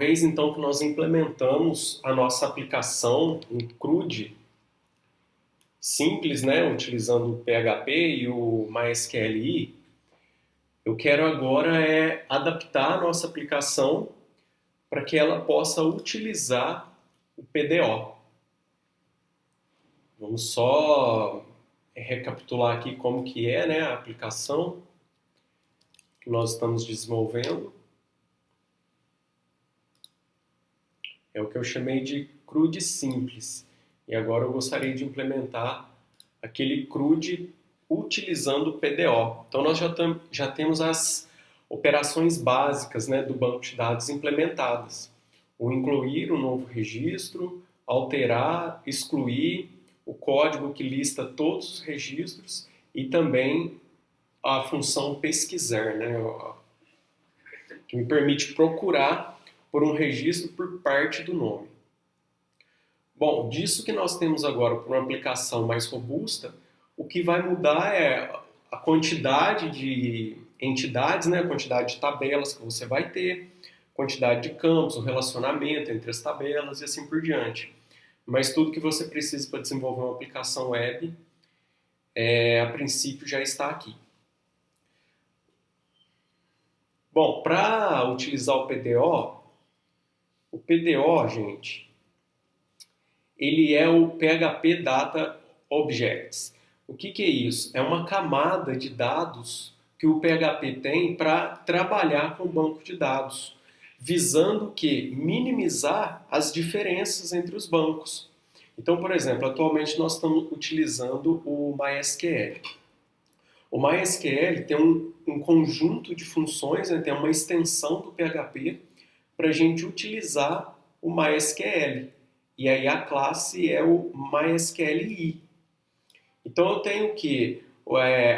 Vez então que nós implementamos a nossa aplicação em CRUD simples, né, utilizando o PHP e o MySQLi, eu quero agora adaptar a nossa aplicação para que ela possa utilizar o PDO. Vamos só recapitular aqui como que é, né, a aplicação que nós estamos desenvolvendo. É o que eu chamei de CRUD simples. E agora eu gostaria de implementar aquele CRUD utilizando o PDO. Então nós já temos as operações básicas, né, do banco de dados implementadas. O incluir um novo registro, alterar, excluir, o código que lista todos os registros e também a função pesquisar, né, que me permite procurar por um registro por parte do nome. Bom, disso que nós temos agora para uma aplicação mais robusta, o que vai mudar é a quantidade de entidades, né, a quantidade de tabelas que você vai ter, quantidade de campos, o relacionamento entre as tabelas e assim por diante. Mas tudo que você precisa para desenvolver uma aplicação web, a princípio já está aqui. Bom, para utilizar o PDO, gente, ele é o PHP Data Objects. O que é isso? É uma camada de dados que o PHP tem para trabalhar com o banco de dados, visando que minimizar as diferenças entre os bancos. Então, por exemplo, atualmente nós estamos utilizando o MySQL. O MySQL tem um conjunto de funções, né, tem uma extensão do PHP para a gente utilizar o MySQL. E aí a classe é o MySQLi. Então eu tenho que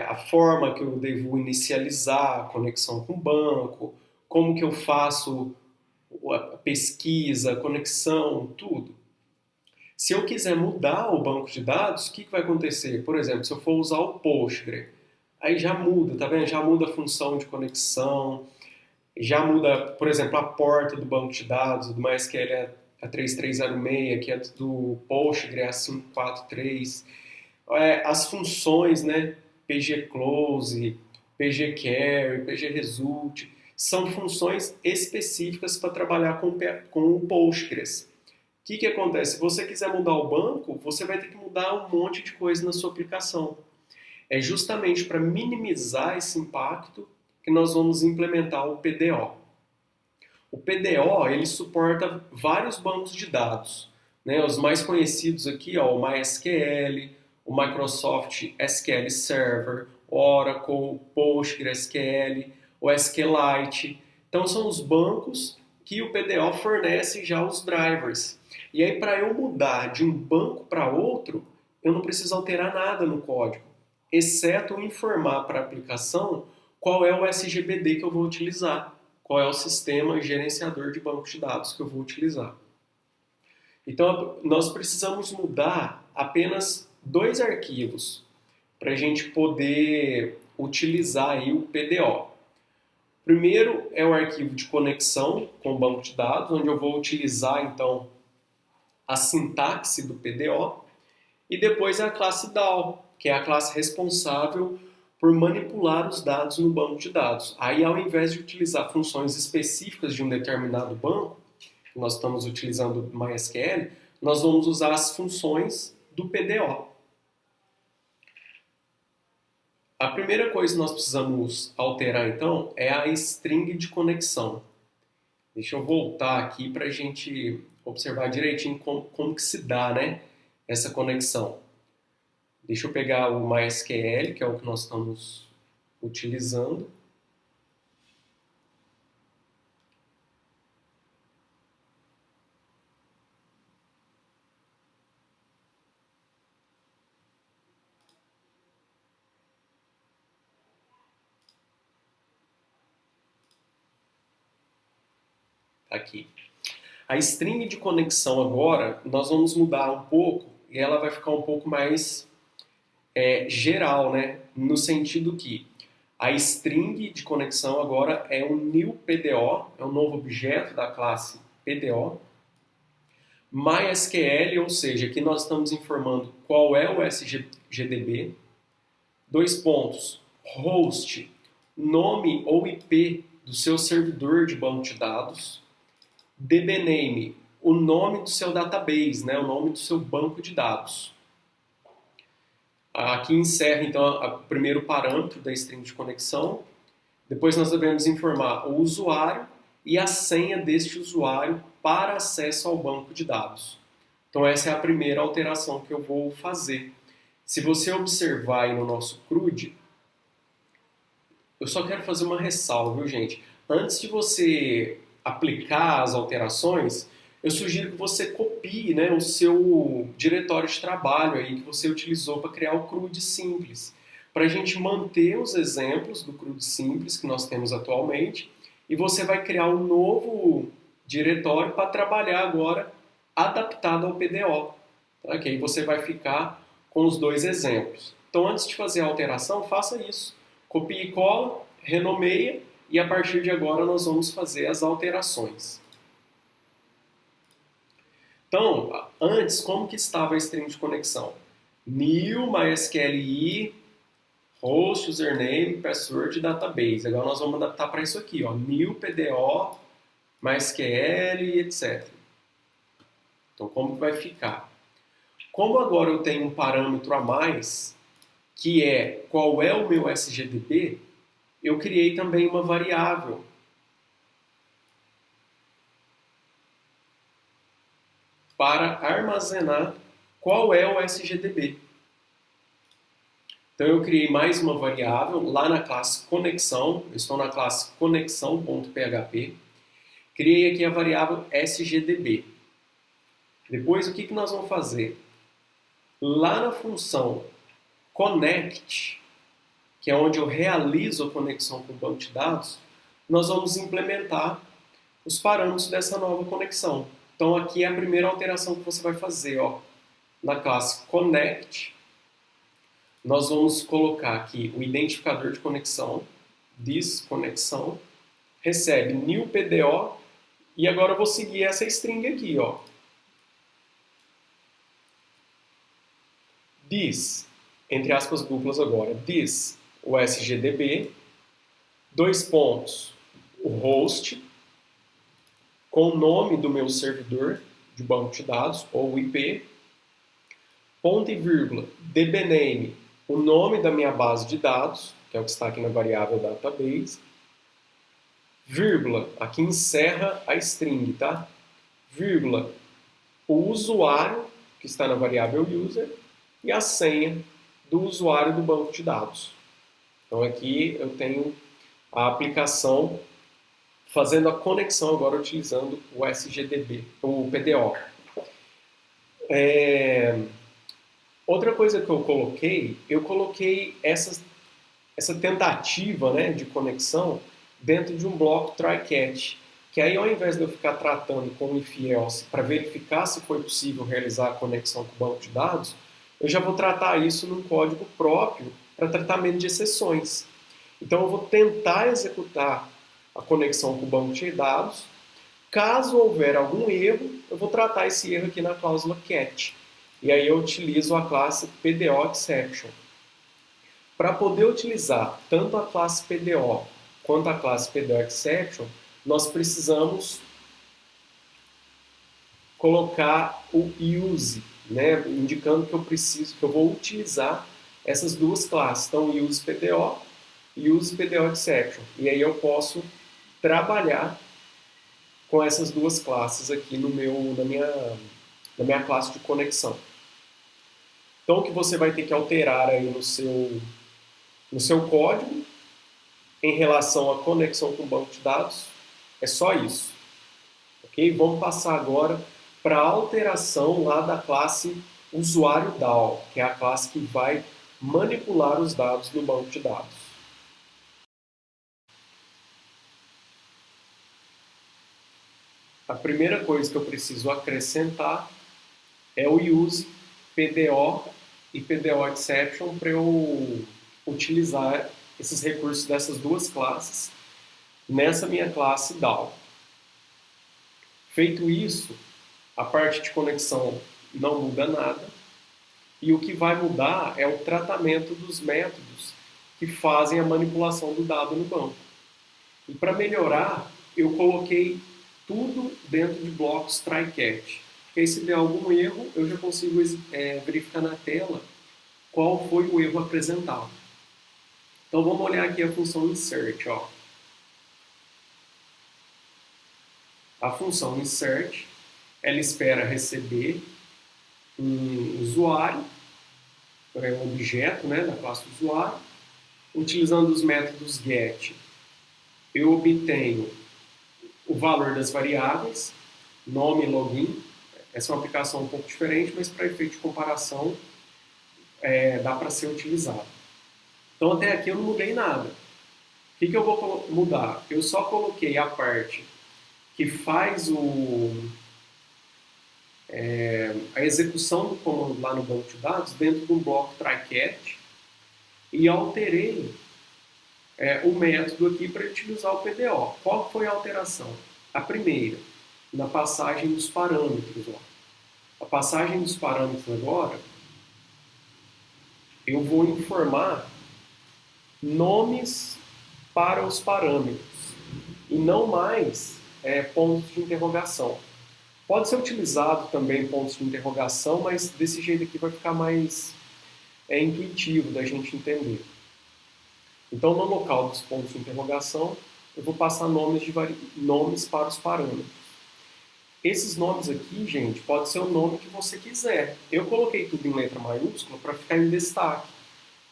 a forma que eu devo inicializar a conexão com o banco, como que eu faço a pesquisa, a conexão, tudo. Se eu quiser mudar o banco de dados, o que vai acontecer? Por exemplo, se eu for usar o Postgre, aí já muda, tá vendo? Já muda a função de conexão, já muda, por exemplo, a porta do banco de dados, do MySQL é a 3306, que é do Postgre é a 543. As funções, né, pgclose, pgcarry, pgresult, são funções específicas para trabalhar com o Postgres. O que acontece? Se você quiser mudar o banco, você vai ter que mudar um monte de coisa na sua aplicação. É justamente para minimizar esse impacto que nós vamos implementar o PDO. O PDO ele suporta vários bancos de dados, né? Os mais conhecidos aqui, ó, o MySQL, o Microsoft SQL Server, Oracle, PostgreSQL, o SQLite. Então são os bancos que o PDO fornece já os drivers. E aí para eu mudar de um banco para outro, eu não preciso alterar nada no código, exceto informar para a aplicação qual é o SGBD que eu vou utilizar, qual é o sistema gerenciador de banco de dados que eu vou utilizar. Então, nós precisamos mudar apenas 2 arquivos para a gente poder utilizar aí o PDO. Primeiro é o arquivo de conexão com o banco de dados, onde eu vou utilizar, então, a sintaxe do PDO. E depois é a classe DAO, que é a classe responsável por manipular os dados no banco de dados. Aí, ao invés de utilizar funções específicas de um determinado banco, nós estamos utilizando MySQL, nós vamos usar as funções do PDO. A primeira coisa que nós precisamos alterar, então, é a string de conexão. Deixa eu voltar aqui para a gente observar direitinho como que se dá, né, essa conexão. Deixa eu pegar o MySQL, que é o que nós estamos utilizando. Aqui. A string de conexão agora, nós vamos mudar um pouco e ela vai ficar um pouco mais geral, né? No sentido que a string de conexão agora é um new PDO, é um novo objeto da classe PDO. MySQL, ou seja, aqui nós estamos informando qual é o SGDB. Dois pontos. Host, nome ou IP do seu servidor de banco de dados. DBName, o nome do seu database, né, o nome do seu banco de dados. Aqui encerra, então, o primeiro parâmetro da string de conexão. Depois nós devemos informar o usuário e a senha deste usuário para acesso ao banco de dados. Então essa é a primeira alteração que eu vou fazer. Se você observar aí no nosso CRUD, eu só quero fazer uma ressalva, viu, gente? Antes de você aplicar as alterações, eu sugiro que você copie, né, o seu diretório de trabalho aí que você utilizou para criar o CRUD simples, para a gente manter os exemplos do CRUD simples que nós temos atualmente, e você vai criar um novo diretório para trabalhar agora adaptado ao PDO, tá? Que aí você vai ficar com os dois exemplos. Então, antes de fazer a alteração, faça isso. Copie e cola, renomeia, e a partir de agora nós vamos fazer as alterações. Então, antes, como que estava a string de conexão? New, MySQLi, host, username, password e database. Agora nós vamos adaptar para isso aqui, ó, new, PDO, MySQL, etc. Então, como que vai ficar? Como agora eu tenho um parâmetro a mais, que é qual é o meu SGDB, eu criei também uma variável para armazenar qual é o SGDB. Então eu criei mais uma variável lá na classe conexão, eu estou na classe conexão.php, criei aqui a variável SGDB. Depois o que nós vamos fazer? Lá na função connect, que é onde eu realizo a conexão com o banco de dados, nós vamos implementar os parâmetros dessa nova conexão. Então aqui é a primeira alteração que você vai fazer, ó. Na classe connect, nós vamos colocar aqui o identificador de conexão, desconexão, recebe new PDO, e agora eu vou seguir essa string aqui, ó. This, entre aspas duplas agora, this, o SGDB, dois pontos, o host, com o nome do meu servidor de banco de dados, ou IP, ponto e vírgula, dbname, o nome da minha base de dados, que é o que está aqui na variável database, vírgula, aqui encerra a string, tá? Vírgula, o usuário, que está na variável user, e a senha do usuário do banco de dados. Então aqui eu tenho a aplicação fazendo a conexão agora utilizando o SGDB, o PDO. Outra coisa que eu coloquei essa tentativa, né, de conexão dentro de um bloco try-catch, que aí ao invés de eu ficar tratando como if else para verificar se foi possível realizar a conexão com o banco de dados, eu já vou tratar isso num código próprio para tratamento de exceções. Então eu vou tentar executar a conexão com o banco de dados. Caso houver algum erro, eu vou tratar esse erro aqui na cláusula catch. E aí eu utilizo a classe PDO_exception. Para poder utilizar tanto a classe PDO quanto a classe PDO_exception, nós precisamos colocar o use, né, indicando que eu vou utilizar essas duas classes. Então, use PDO e use PDO_exception. E aí eu posso trabalhar com essas duas classes aqui na minha classe de conexão. Então, o que você vai ter que alterar aí no seu código em relação à conexão com o banco de dados é só isso. Ok? Vamos passar agora para a alteração lá da classe usuário DAO, que é a classe que vai manipular os dados no banco de dados. A primeira coisa que eu preciso acrescentar é o use PDO e PDO_exception para eu utilizar esses recursos dessas duas classes nessa minha classe DAO. Feito isso, a parte de conexão não muda nada, e o que vai mudar é o tratamento dos métodos que fazem a manipulação do dado no banco. E para melhorar, eu coloquei tudo dentro de blocos try-catch. Porque aí se der algum erro, eu já consigo verificar na tela qual foi o erro apresentado. Então vamos olhar aqui a função insert. Ó. A função insert, ela espera receber um usuário, um objeto, né, da classe usuário. Utilizando os métodos get, eu obtenho o valor das variáveis, nome e login. Essa é uma aplicação um pouco diferente, mas para efeito de comparação dá para ser utilizado. Então até aqui eu não mudei nada. O que eu vou mudar? Eu só coloquei a parte que faz a execução do comando lá no banco de dados dentro de um bloco try-catch e alterei o método aqui para utilizar o PDO. Qual foi a alteração? A primeira, na passagem dos parâmetros. Ó. A passagem dos parâmetros agora, eu vou informar nomes para os parâmetros e não mais pontos de interrogação. Pode ser utilizado também pontos de interrogação, mas desse jeito aqui vai ficar mais intuitivo da gente entender. Então, no local dos pontos de interrogação, eu vou passar nomes para os parâmetros. Esses nomes aqui, gente, pode ser o nome que você quiser. Eu coloquei tudo em letra maiúscula para ficar em destaque,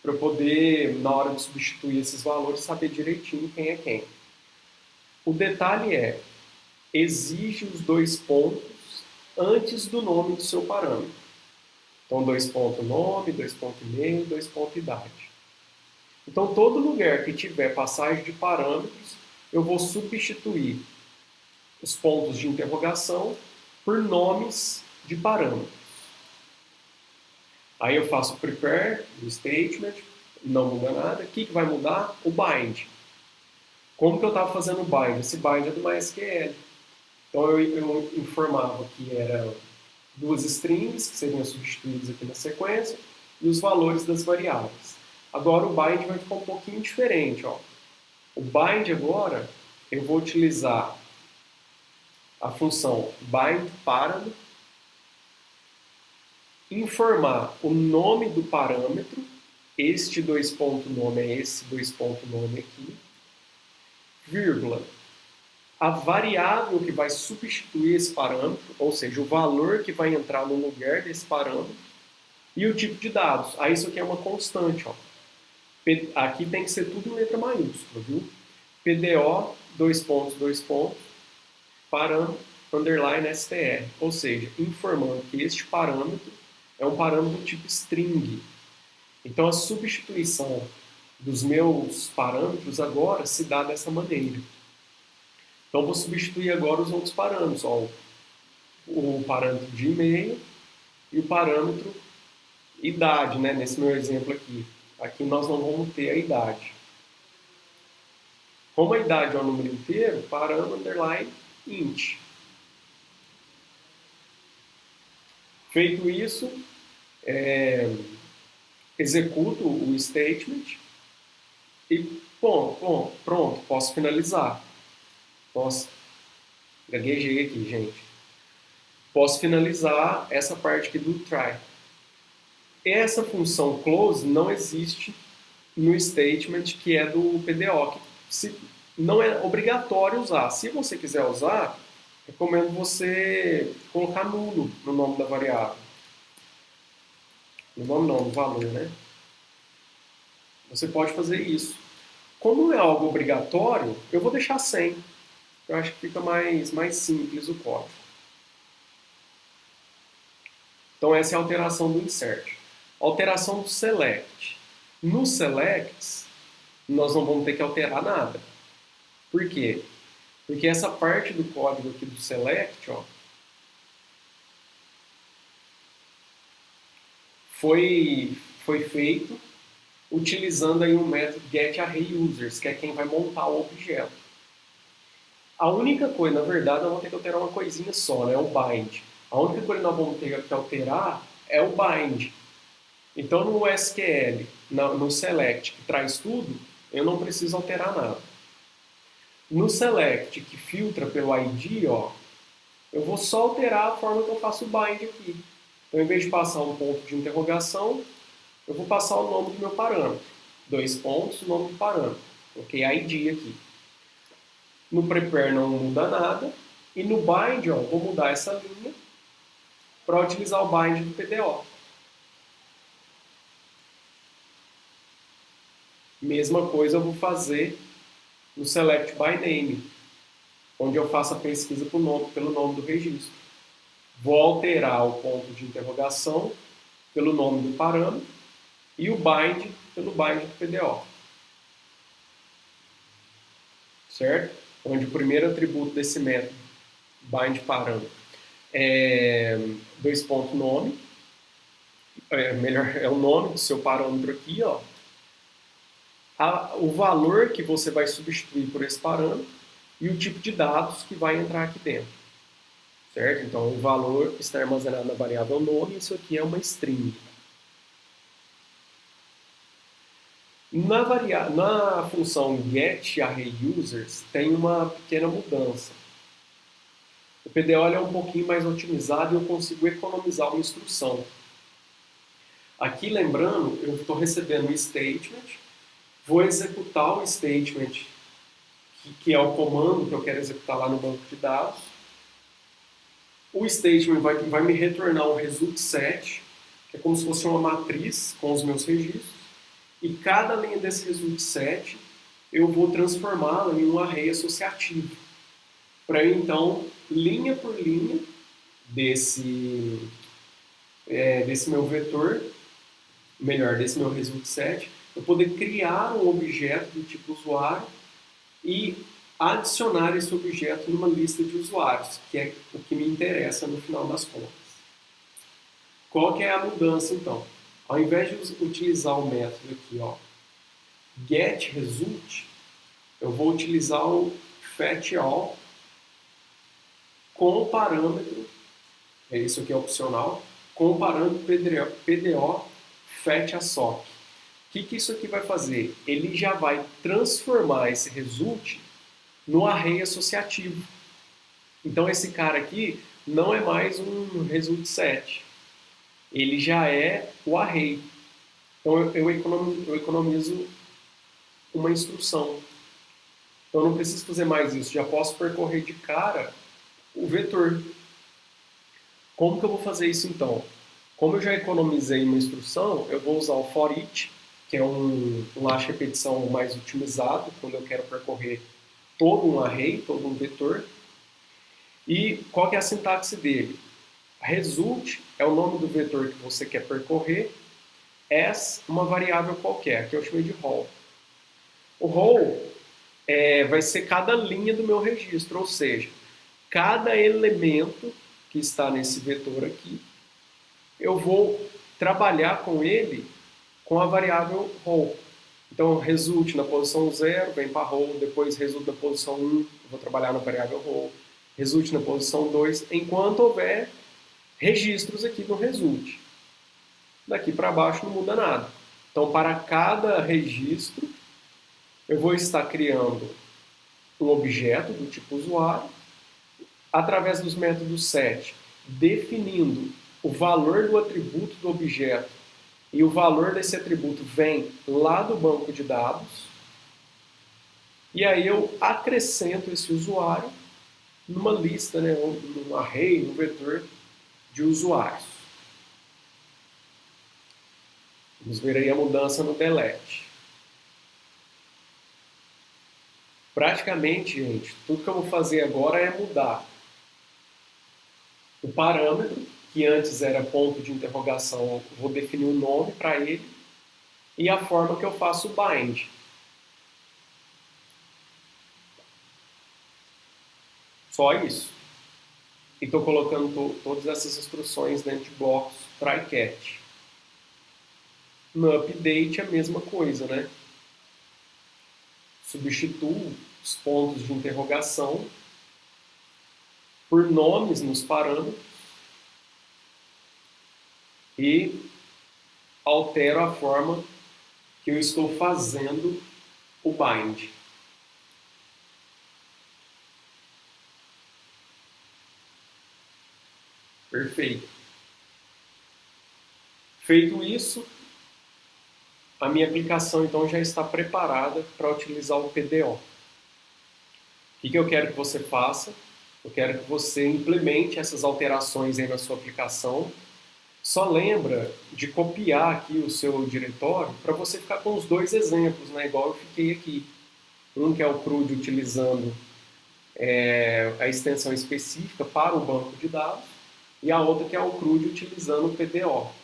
para eu poder, na hora de substituir esses valores, saber direitinho quem é quem. O detalhe é, exige os 2 pontos antes do nome do seu parâmetro. Então, 2 pontos nome, 2 pontos e-mail, 2 pontos idade. Então, todo lugar que tiver passagem de parâmetros, eu vou substituir os pontos de interrogação por nomes de parâmetros. Aí eu faço o prepare do statement, não muda nada. O que vai mudar? O bind. Como que eu estava fazendo o bind? Esse bind é do MySQL. Então eu informava que eram 2 strings, que seriam substituídas aqui na sequência, e os valores das variáveis. Agora o bind vai ficar um pouquinho diferente. Ó. O bind agora, eu vou utilizar a função bindParam, informar o nome do parâmetro, este 2 ponto nome é esse 2 ponto nome aqui, vírgula, a variável que vai substituir esse parâmetro, ou seja, o valor que vai entrar no lugar desse parâmetro, e o tipo de dados. Aí isso aqui é uma constante. Ó. Aqui tem que ser tudo em letra maiúscula, viu? PDO, 2 pontos, parâmetro, underline str. Ou seja, informando que este parâmetro é um parâmetro tipo string. Então a substituição dos meus parâmetros agora se dá dessa maneira. Então vou substituir agora os outros parâmetros. Ó, o parâmetro de e-mail e o parâmetro idade, né? Nesse meu exemplo aqui. Aqui nós não vamos ter a idade. Como a idade é um número inteiro, parâmetro underline int. Feito isso, executo o statement e pronto, posso finalizar. Gaguejei aqui, gente. Posso finalizar essa parte aqui do try. Essa função close não existe no statement que é do PDO, que não é obrigatório usar. Se você quiser usar, recomendo você colocar nulo no nome da variável. No nome não, no valor, né? Você pode fazer isso. Como não é algo obrigatório, eu vou deixar sem. Eu acho que fica mais simples o código. Então essa é a alteração do insert. Alteração do select. No select, nós não vamos ter que alterar nada. Por quê? Porque essa parte do código aqui do select, ó, foi feito utilizando aí um método getArrayUsers, que é quem vai montar o objeto. A única coisa, na verdade, nós vamos ter que alterar uma coisinha só, né? O bind. A única coisa que nós vamos ter que alterar é o bind. Então, no SQL, no select, que traz tudo, eu não preciso alterar nada. No select, que filtra pelo ID, ó, eu vou só alterar a forma que eu faço o bind aqui. Então, em vez de passar um ponto de interrogação, eu vou passar o nome do meu parâmetro. 2 pontos, o nome do parâmetro. Coloquei ID aqui. No prepare não muda nada. E no bind, ó, vou mudar essa linha para utilizar o bind do PDO. Mesma coisa eu vou fazer no select by name, onde eu faço a pesquisa pelo nome do registro. Vou alterar o ponto de interrogação pelo nome do parâmetro e o bind pelo bind do PDO. Certo? Onde o primeiro atributo desse método, bind parâmetro, é nome, melhor, é o nome do seu parâmetro aqui, ó. O valor que você vai substituir por esse parâmetro e o tipo de dados que vai entrar aqui dentro. Certo? Então, o valor está armazenado na variável nome, isso aqui é uma string. Na função getArrayUsers tem uma pequena mudança. O PDO é um pouquinho mais otimizado e eu consigo economizar uma instrução. Aqui, lembrando, eu estou recebendo um statement, vou executar o statement, que é o comando que eu quero executar lá no banco de dados. O statement vai me retornar um result set, que é como se fosse uma matriz com os meus registros. E cada linha desse result set eu vou transformá-la em um array associativo. Para eu, então, linha por linha desse meu vetor, desse meu result set, eu poder criar um objeto do tipo usuário e adicionar esse objeto numa lista de usuários, que é o que me interessa no final das contas. Qual que é a mudança, então? Ao invés de utilizar o método aqui, ó, getResult, eu vou utilizar o fetchAll com o parâmetro, isso aqui é opcional, com o parâmetro PDO fetchAssoc. O que isso aqui vai fazer? Ele já vai transformar esse result no array associativo. Então esse cara aqui não é mais um result set. Ele já é o array. Então eu economizo uma instrução. Então eu não preciso fazer mais isso. Já posso percorrer de cara o vetor. Como que eu vou fazer isso então? Como eu já economizei uma instrução, eu vou usar o foreach, que é um laço de repetição mais otimizado, quando eu quero percorrer todo um array, todo um vetor. E qual que é a sintaxe dele? Result é o nome do vetor que você quer percorrer, as uma variável qualquer, que eu chamei de rol. O rol vai ser cada linha do meu registro, ou seja, cada elemento que está nesse vetor aqui, eu vou trabalhar com ele com a variável rol. Então, result na posição 0, vem para rol, depois result na posição 1, vou trabalhar na variável rol, result na posição 2, enquanto houver registros aqui no result. Daqui para baixo não muda nada. Então, para cada registro, eu vou estar criando um objeto do tipo usuário, através dos métodos set, definindo o valor do atributo do objeto, e o valor desse atributo vem lá do banco de dados, e aí eu acrescento esse usuário numa lista, né, num array, num vetor de usuários. Vamos ver aí a mudança no delete. Praticamente, gente, tudo que eu vou fazer agora é mudar o parâmetro, que antes era ponto de interrogação, eu vou definir um nome para ele, e a forma que eu faço o bind. Só isso. E estou colocando todas essas instruções dentro de blocos try-catch. No update é a mesma coisa, né? Substituo os pontos de interrogação por nomes nos parâmetros e altero a forma que eu estou fazendo o bind. Perfeito. Feito isso, a minha aplicação então já está preparada para utilizar o PDO. O que eu quero que você faça? Eu quero que você implemente essas alterações aí na sua aplicação. Só lembra de copiar aqui o seu diretório para você ficar com os dois exemplos, né? Igual eu fiquei aqui. Um que é o CRUD utilizando a extensão específica para o banco de dados e a outra que é o CRUD utilizando o PDO.